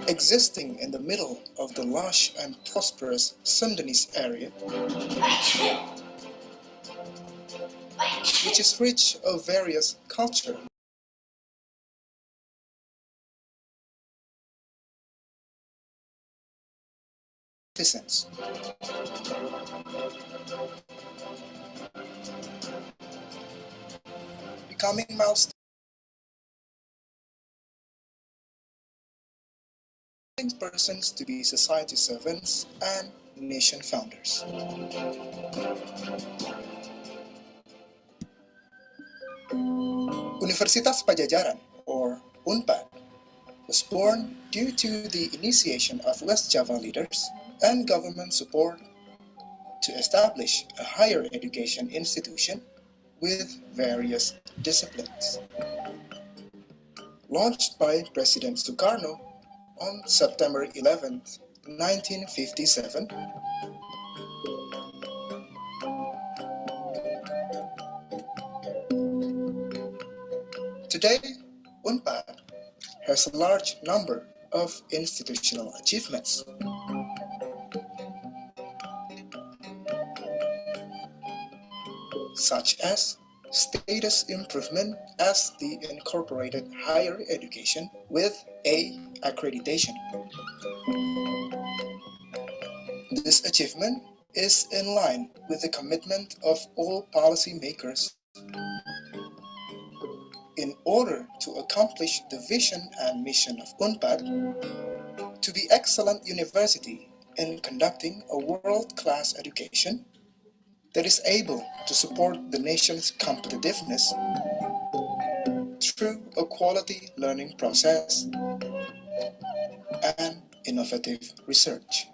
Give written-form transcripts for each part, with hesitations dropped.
Existing in the middle of the lush and prosperous Sundanese area, which is rich of various culture, citizens. Becoming milestone persons to be society servants and nation founders. Universitas Pajajaran, or UNPAD, was born due to the initiation of West Java leaders and government support to establish a higher education institution with various disciplines. Launched by President Sukarno on September 11, 1957, today, UNPAD has a large number of institutional achievements. Such as status improvement as the incorporated higher education with A accreditation. This achievement is in line with the commitment of all policymakers in order to accomplish the vision and mission of UNPAD to be excellent university in conducting a world-class education that is able to support the nation's competitiveness through a quality learning process and innovative research.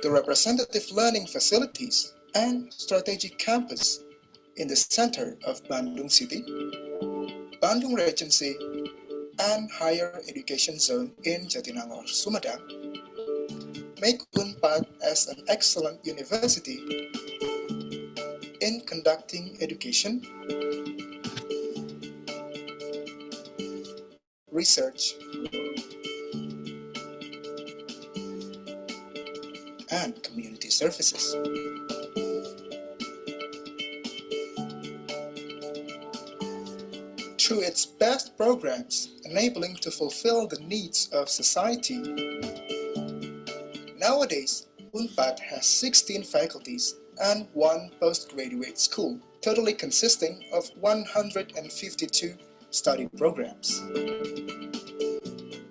The representative learning facilities and strategic campus in the center of Bandung City, Bandung Regency, and higher education zone in Jatinangor, Sumedang, make UNPAD as an excellent university in conducting education, research, and community services. Through its best programs enabling to fulfill the needs of society, nowadays UNPAD has 16 faculties and 1 postgraduate school, totally consisting of 152 study programs.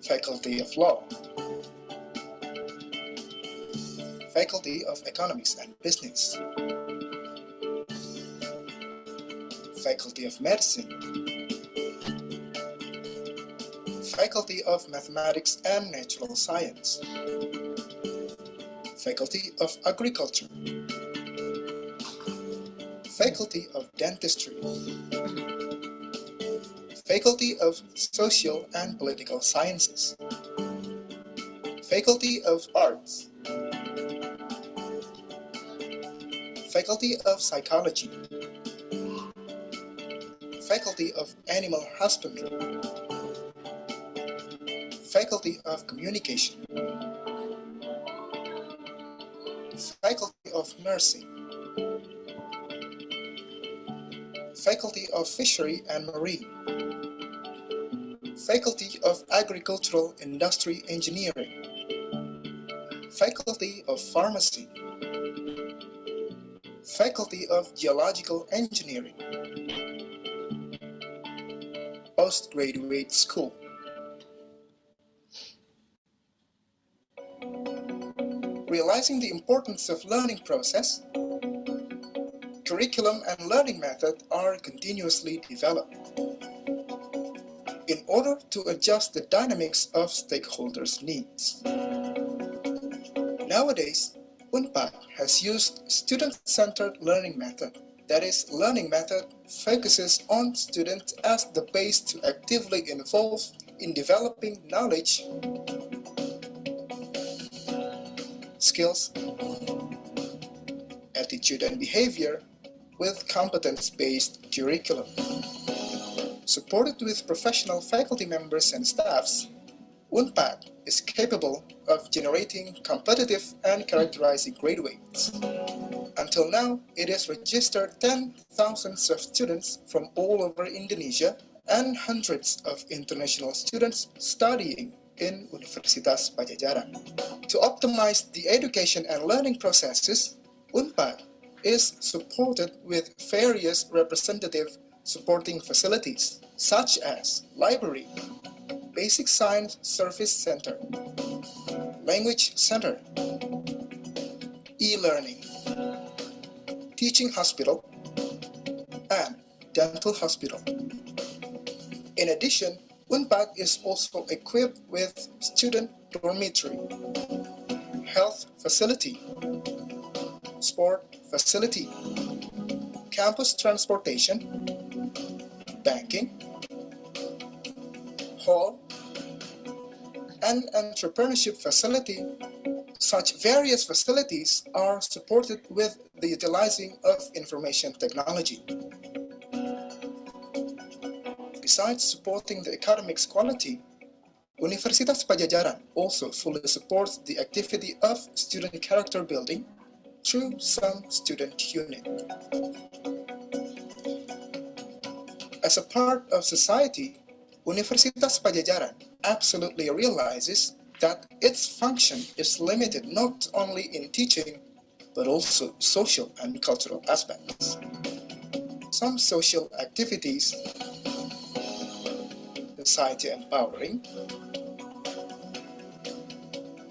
Faculty of Law, Faculty of Economics and Business, Faculty of Medicine, Faculty of Mathematics and Natural Science, Faculty of Agriculture, Faculty of Dentistry, Faculty of Social and Political Sciences, Faculty of Arts, Faculty of Psychology, Faculty of Animal Husbandry, Faculty of Communication, Faculty of Nursing, Faculty of Fishery and Marine, Faculty of Agricultural Industry Engineering, Faculty of Pharmacy, Faculty of Geological Engineering, Postgraduate School. Realizing the importance of learning process, curriculum and learning method are continuously developed in order to adjust the dynamics of stakeholders' needs. Nowadays, UNPAD has used student-centered learning method. That is, learning method focuses on students as the base to actively involve in developing knowledge, skills, attitude, attitude and behavior with competence-based curriculum. Supported with professional faculty members and staffs, UNPAD is capable of generating competitive and characterizing graduates. Until now, it has registered 10,000s of students from all over Indonesia and hundreds of international students studying in Universitas Pajajaran. To optimize the education and learning processes, UNPAD is supported with various representative supporting facilities, such as library, Basic Science Service Center, Language Center, e-learning, teaching hospital, and dental hospital. In addition, UNPAD is also equipped with student dormitory, health facility, sport facility, campus transportation, banking, hall, and entrepreneurship facility. Such various facilities are supported with the utilizing of information technology. Besides supporting the academics quality, Universitas Pajajaran also fully supports the activity of student character building through some student unit. As a part of society, Universitas Pajajaran absolutely realizes that its function is limited not only in teaching, but also social and cultural aspects. Some social activities, society empowering,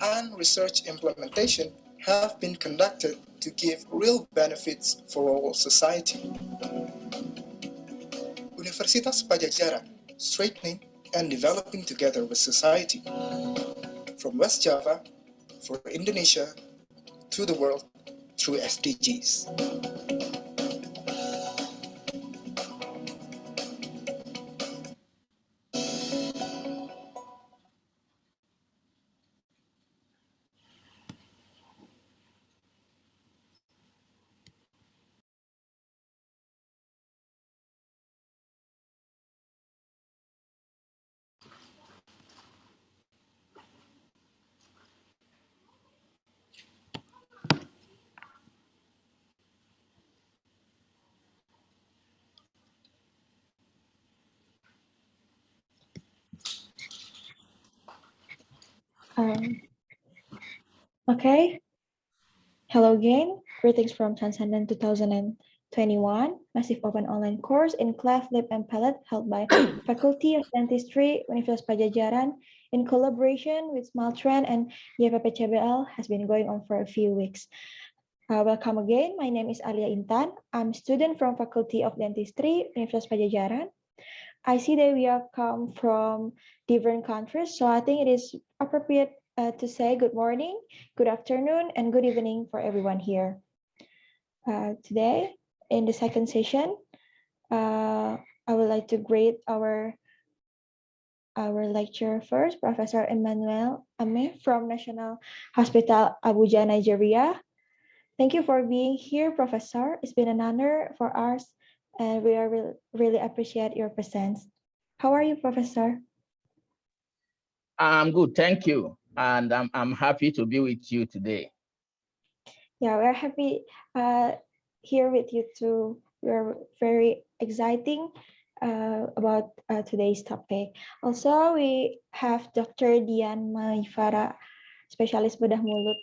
and research implementation have been conducted to give real benefits for all society. Universitas Pajajaran, straightening and developing together with society. From West Java, for Indonesia, to the world, through SDGs. Okay. Hello again. Greetings from Tanzania 2021, massive open online course in cleft lip and palate held by Faculty of Dentistry, Universitas Pajajaran, in collaboration with Smaltran and YPPCBL has been going on for a few weeks. Welcome again. My name is Alia Intan. I'm a student from Faculty of Dentistry, Universitas Pajajaran. I see that we have come from different countries, so I think it is appropriate to say good morning, good afternoon, and good evening for everyone here. Today, in the second session, I would like to greet our lecturer first, Professor Emmanuel Ameh from National Hospital Abuja, Nigeria. Thank you for being here, Professor. It's been an honor for us, and we are really appreciate your presence. How are you, Professor? I'm good, thank you. And I'm happy to be with you today. Yeah, we're happy here with you too. We're very exciting about today's topic. Also, we have Dr. Dian Maifara, specialist bedah mulut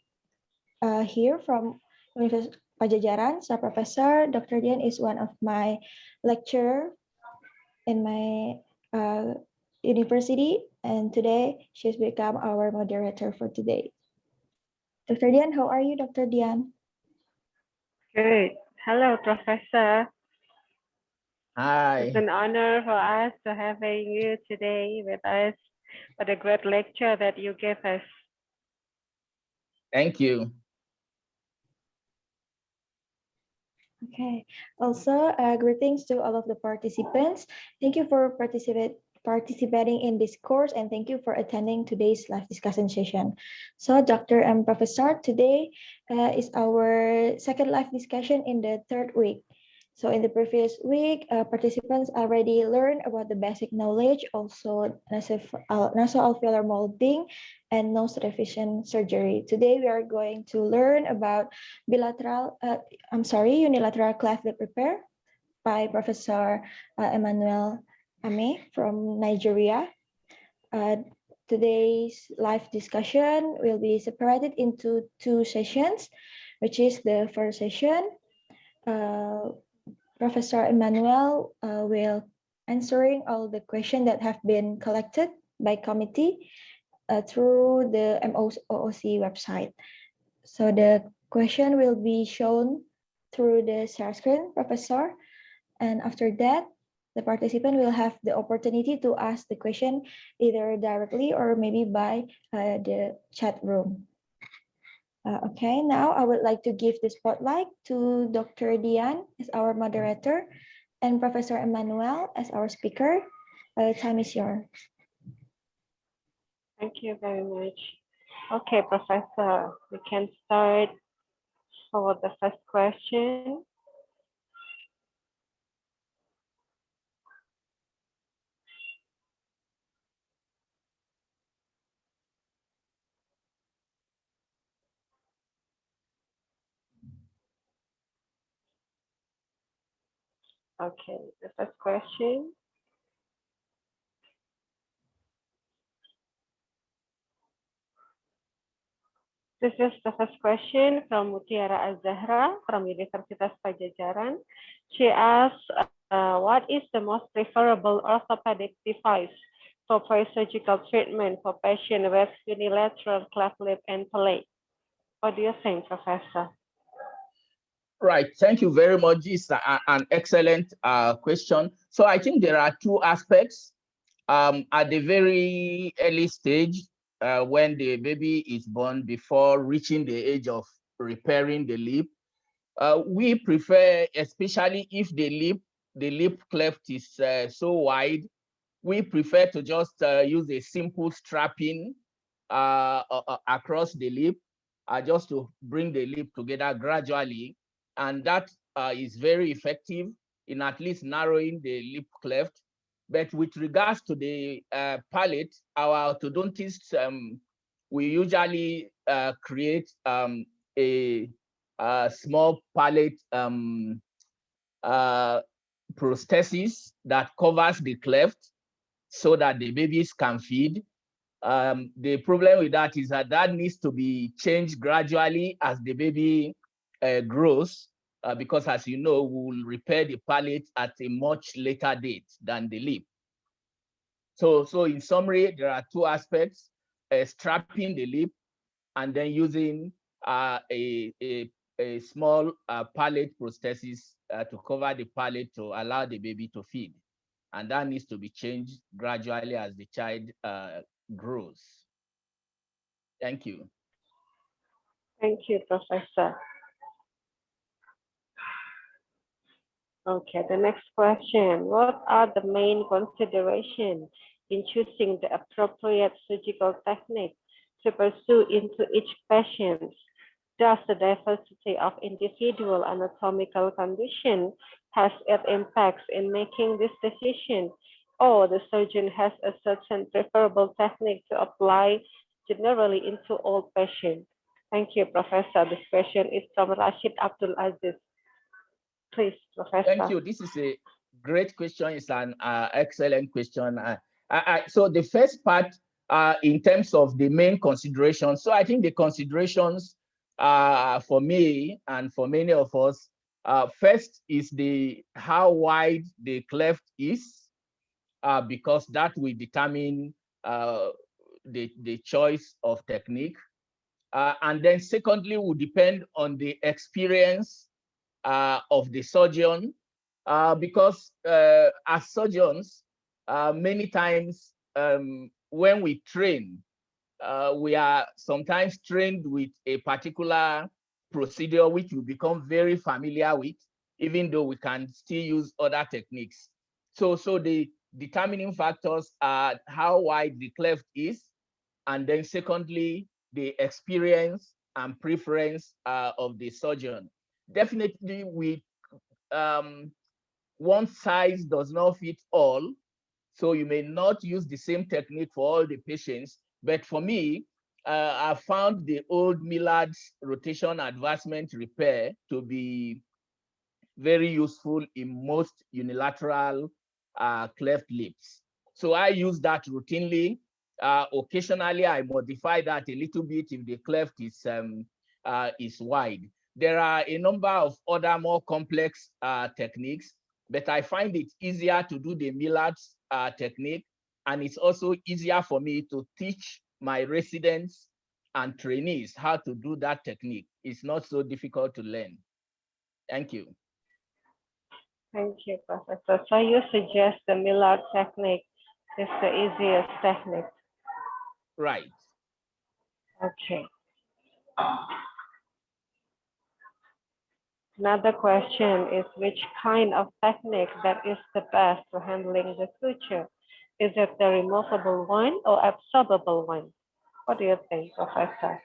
here from Universitas Pajajaran. So, Professor, Dr. Dian is one of my lecturer in my university, and today she's become our moderator for today. Dr. Dian, how are you, Dr. Dian? Good. Hello, Professor. Hi. It's an honor for us to having you today with us. What a great lecture that you gave us. Thank you. Okay. Also, greetings to all of the participants. Thank you for participating in this course, and thank you for attending today's live discussion session. So, Dr. and Professor, today is our second live discussion in the third week. So in the previous week, participants already learned about the basic knowledge, also nasoalveolar molding and nose revision surgery. Today we are going to learn about unilateral cleft lip repair by Professor Emmanuel Ameh from Nigeria. Today's live discussion will be separated into two sessions, which is the first session. Professor Emmanuel will answering all the questions that have been collected by committee through the MOOC website. So the question will be shown through the share screen, Professor, and after that, the participant will have the opportunity to ask the question either directly or maybe by the chat room. Okay, now I would like to give the spotlight to Dr. Dian as our moderator and Professor Emmanuel as our speaker. Time is yours. Thank you very much. Okay, Professor, we can start for the first question. Okay, the first question. This is the first question from Mutiara Azahra from Universitas Pajajaran. She asks, what is the most preferable orthopedic device for surgical treatment for patients with unilateral cleft lip and palate? What do you think, Professor? Right. Thank you very much. It's an excellent question. So I think there are two aspects. At the very early stage, when the baby is born, before reaching the age of repairing the lip, we prefer, especially if the lip cleft is so wide, we prefer to just use a simple strapping across the lip, just to bring the lip together gradually. And that is very effective in at least narrowing the lip cleft. But with regards to the palate, our orthodontists, we usually create a small palate prosthesis that covers the cleft so that the babies can feed. The problem with that is that needs to be changed gradually as the baby grows, because as you know, we'll repair the palate at a much later date than the lip. So in summary, there are two aspects: strapping the lip and then using a small palate prosthesis to cover the palate to allow the baby to feed. And that needs to be changed gradually as the child grows. Thank you. Thank you, Professor. Okay, the next question. What are the main considerations in choosing the appropriate surgical technique to pursue into each patient? Does the diversity of individual anatomical condition has its impacts in making this decision, or the surgeon has a certain preferable technique to apply generally into all patients? Thank you, Professor. This question is from Rashid Abdul Aziz. Please, Professor. Thank you. This is a great question. It's an excellent question. So the first part, in terms of the main considerations, so I think the considerations for me and for many of us, first is how wide the cleft is, because that will determine the choice of technique. And then secondly, will depend on the experience of the surgeon, because as surgeons, many times when we train, we are sometimes trained with a particular procedure which we become very familiar with, even though we can still use other techniques. So the determining factors are how wide the cleft is, and then secondly, the experience and preference of the surgeon. Definitely, with one size does not fit all, so you may not use the same technique for all the patients. But for me, I found the old Millard's rotation advancement repair to be very useful in most unilateral cleft lips. So I use that routinely. Occasionally, I modify that a little bit if the cleft is wide. There are a number of other more complex techniques, but I find it easier to do the Millard's technique, and it's also easier for me to teach my residents and trainees how to do that technique. It's not so difficult to learn. Thank you. Thank you, Professor. So you suggest the Millard technique is the easiest technique? Right. Okay. Another question is which kind of technique that is the best for handling the suture? Is it the removable one or absorbable one? What do you think, Professor?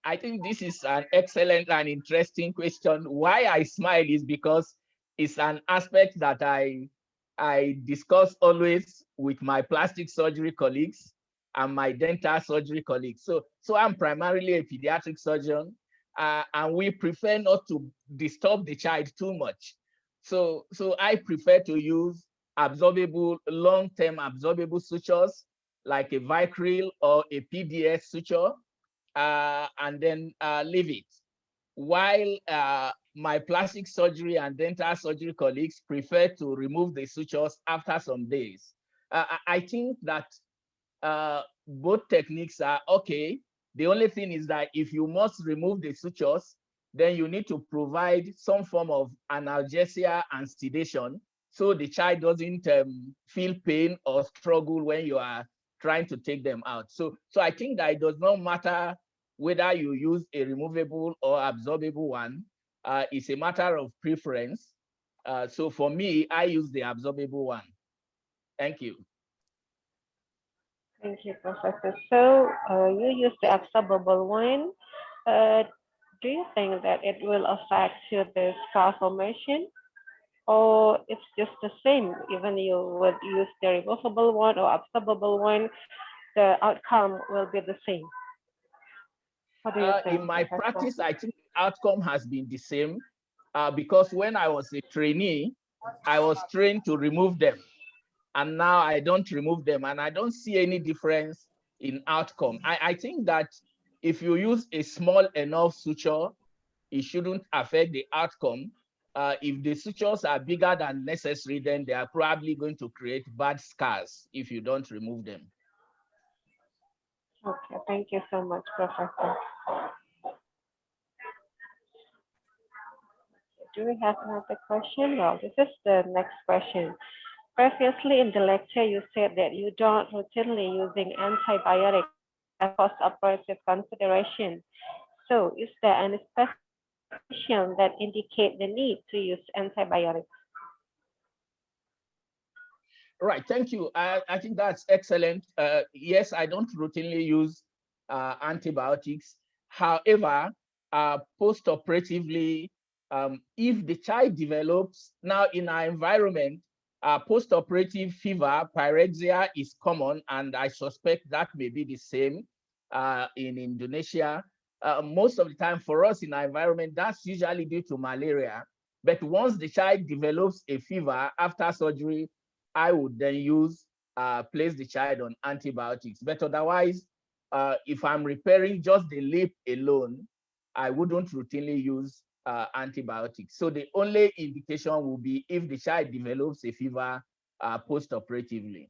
I think this is an excellent and interesting question. Why I smile is because it's an aspect that I discuss always with my plastic surgery colleagues and my dental surgery colleagues. So I'm primarily a pediatric surgeon, and we prefer not to disturb the child too much. So I prefer to use absorbable, long-term absorbable sutures like a Vicryl or a PDS suture, and then leave it. While my plastic surgery and dental surgery colleagues prefer to remove the sutures after some days. I think that both techniques are okay. The only thing is that if you must remove the sutures, then you need to provide some form of analgesia and sedation so the child doesn't feel pain or struggle when you are trying to take them out. So I think that it does not matter whether you use a removable or absorbable one. It's a matter of preference. So for me, I use the absorbable one. Thank you. Thank you, Professor. So you use the absorbable one. Do you think that it will affect the scar formation, or it's just the same? Even you would use the removable one or absorbable one, the outcome will be the same. What do you think, in my Professor? practice, I think the outcome has been the same because when I was a trainee, I was trained to remove them. And now I don't remove them, and I don't see any difference in outcome. I think that if you use a small enough suture, it shouldn't affect the outcome. If the sutures are bigger than necessary, then they are probably going to create bad scars if you don't remove them. Okay, thank you so much, Professor. Do we have another question? Well, this is the next question. Previously in the lecture, you said that you don't routinely using antibiotics as post-operative consideration. So is there any specification that indicate the need to use antibiotics? Right, thank you. I think that's excellent. Yes, I don't routinely use antibiotics. However, post-operatively, if the child develops, now in our environment, post-operative fever, pyrexia is common, and I suspect that may be the same in Indonesia. Most of the time for us in our environment, that's usually due to malaria. But once the child develops a fever after surgery, I would then place the child on antibiotics. But otherwise, if I'm repairing just the lip alone, I wouldn't routinely use antibiotics. So the only indication will be if the child develops a fever post-operatively.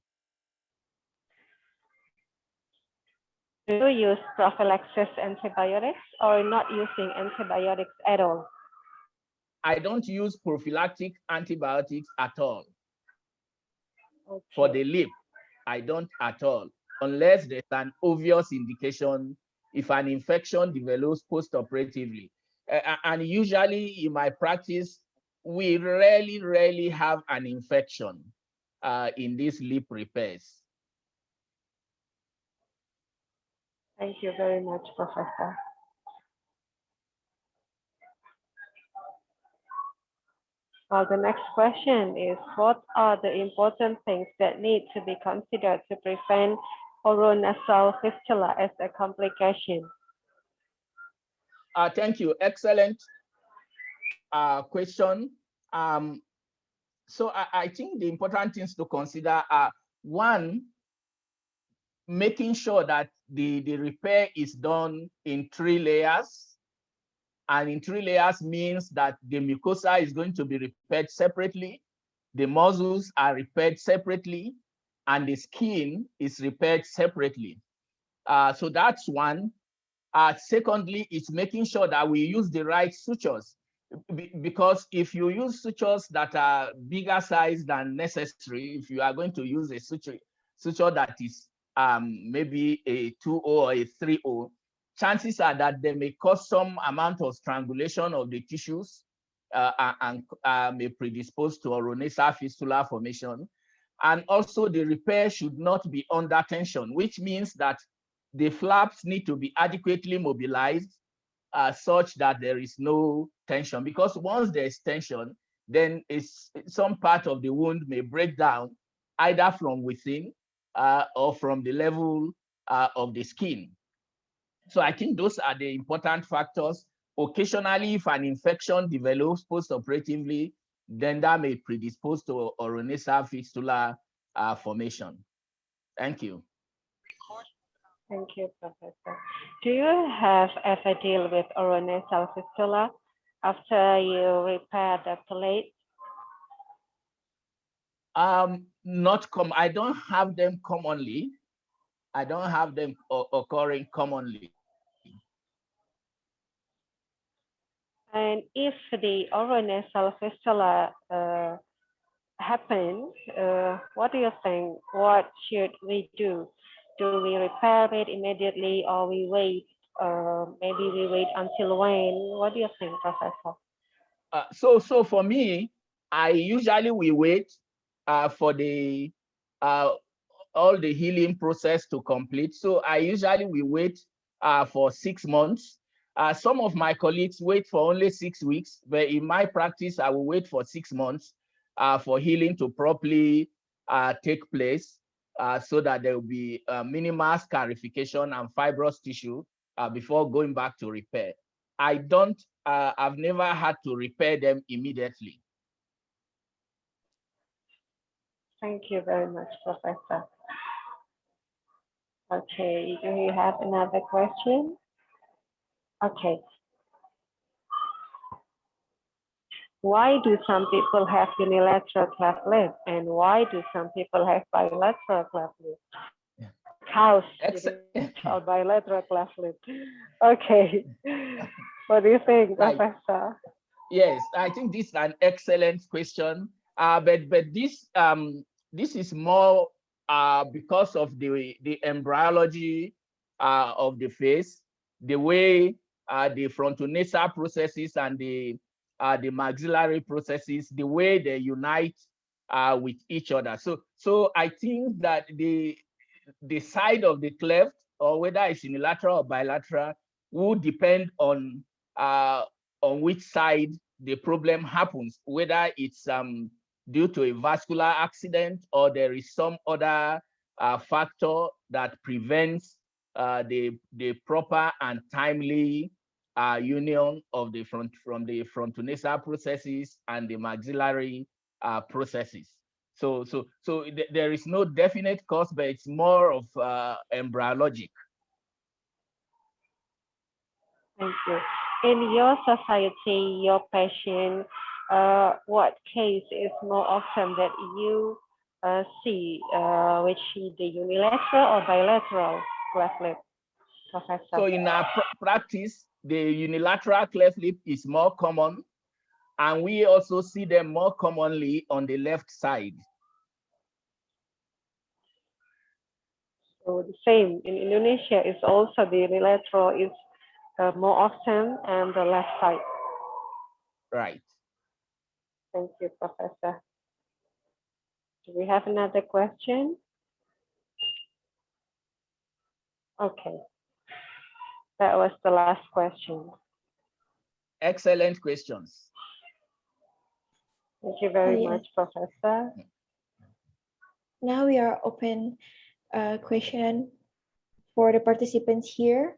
Do you use prophylaxis antibiotics or not using antibiotics at all? I don't use prophylactic antibiotics at all. Okay. For the lip, I don't at all, unless there's an obvious indication if an infection develops post-operatively. And usually in my practice, we rarely have an infection. in these lip repairs. Thank you very much, Professor. Well, the next question is, what are the important things that need to be considered to prevent oronasal fistula as a complication? Thank you. Excellent question. So I think the important things to consider are, one, making sure that the repair is done in 3 layers. And in 3 layers means that the mucosa is going to be repaired separately, the muscles are repaired separately, and the skin is repaired separately. So that's one. Secondly, it's making sure that we use the right sutures, because if you use sutures that are bigger size than necessary, if you are going to use a suture that is maybe a 2O or a 3O, chances are that they may cause some amount of strangulation of the tissues and may predispose to oronasal fistula formation. And also the repair should not be under tension, which means that the flaps need to be adequately mobilized such that there is no tension, because once there's tension, then some part of the wound may break down either from within or from the level of the skin. So I think those are the important factors. Occasionally, if an infection develops post-operatively, then that may predispose to oronasal fistula formation. Thank you. Thank you, Professor. Do you have ever deal with oronasal fistula after you repair the plate? I don't have them commonly. I don't have them occurring commonly. And if the oronasal fistula happens, what do you think? What should we do? Do we repair it immediately, or we wait? Maybe we wait until when? What do you think, Professor? So for me, I usually will wait for the all the healing process to complete. So I usually will wait for 6 months. Some of my colleagues wait for only 6 weeks, but in my practice, I will wait for 6 months for healing to properly take place, so that there will be minimal scarification and fibrous tissue before going back to repair. I've never had to repair them immediately. Thank you very much, Professor. Okay, do you have another question? Okay. Why do some people have unilateral cleft lip, and why do some people have bilateral cleft lip? House or bilateral cleft lip. Okay. What do you think, Professor? Yes, I think this is an excellent question. But this is more because of the embryology of the face, the way the frontonasal processes and the maxillary processes, the way they unite with each other. So I think that the side of the cleft, or whether it's unilateral or bilateral, will depend on which side the problem happens, whether it's due to a vascular accident or there is some other factor that prevents the proper and timely union of the from the frontonasal processes and the maxillary processes. So there is no definite cause, but it's more of embryologic. Thank you. In your society, your patient, what case is more often that you see, which is the unilateral or bilateral cleft lip, Professor? So in our practice, the unilateral cleft lip is more common, and we also see them more commonly on the left side. So the same in Indonesia is also the unilateral is more often on the left side. Right. Thank you, Professor. Do we have another question? Okay. That was the last question. Excellent questions. Thank you very yes. much, Professor. Now we are open question for the participants here.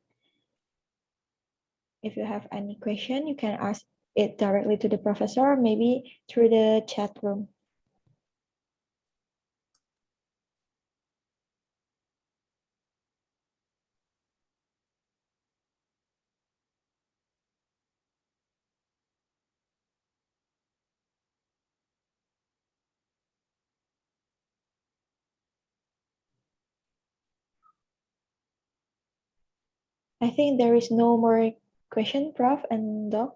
If you have any question, you can ask it directly to the professor, or maybe through the chat room. I think there is no more question, Prof and Doc.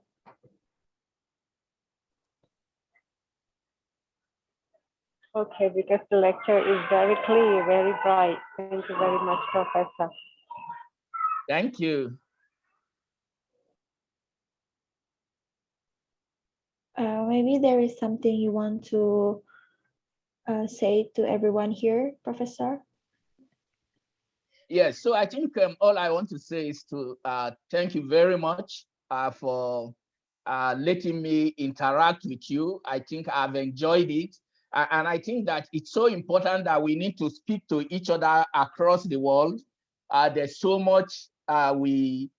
Okay, because the lecture is very clear, very bright. Thank you very much, Professor. Thank you. Maybe there is something you want to say to everyone here, Professor? Yes, so I think all I want to say is to thank you very much for letting me interact with you. I think I've enjoyed it. And I think that it's so important that we need to speak to each other across the world. There's so much we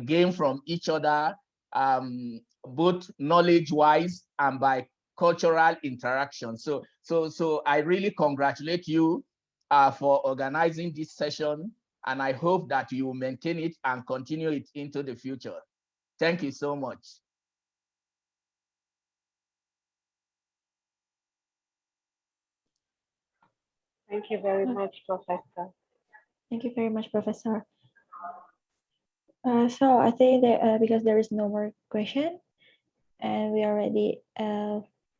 gain from each other, both knowledge-wise and by cultural interaction. So I really congratulate you for organizing this session, and I hope that you will maintain it and continue it into the future. Thank you so much. Thank you very much, Professor. Thank you very much, Professor. So I think that because there is no more question, and we already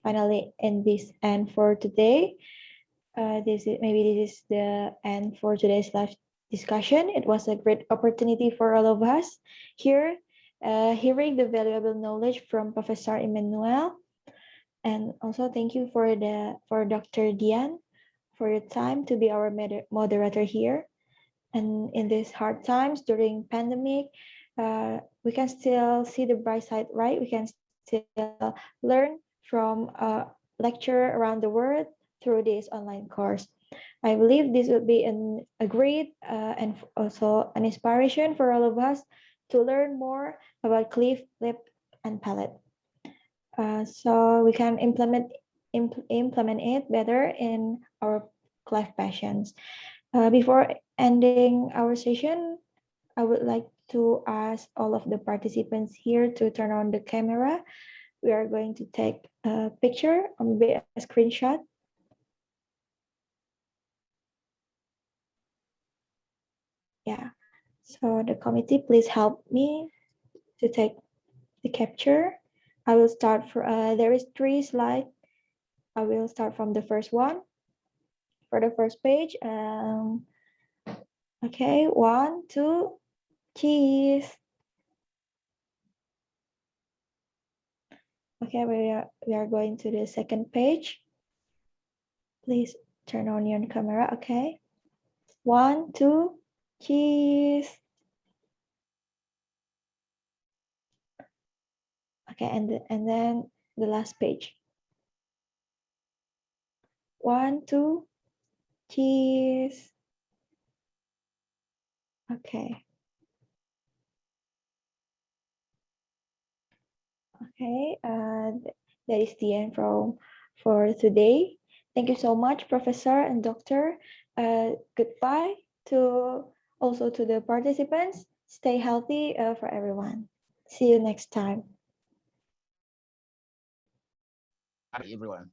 finally end this end for today. This is the end for today's live discussion. It was a great opportunity for all of us here, hearing the valuable knowledge from Professor Emmanuel, and also thank you for Dr. Dian for your time to be our moderator here. And in these hard times during pandemic, we can still see the bright side, right? We can still learn from a lecture around the world through this online course. I believe this would be a great and also an inspiration for all of us to learn more about cleft lip and palate. So we can implement it better in our cleft patients. Before ending our session, I would like to ask all of the participants here to turn on the camera. We are going to take a picture or maybe a screenshot. Yeah, so the committee, please help me to take the capture. I will start for, there is 3 slides. I will start from the first one. For the first page, okay, 1, 2, cheese. Okay, we are going to the second page. Please turn on your camera. Okay, 1, 2, cheese. Okay, and then the last page. 1, 2, cheese. Okay. Okay, that is the end for today. Thank you so much, Professor and Doctor. Goodbye to also to the participants. Stay healthy for everyone. See you next time. Everyone.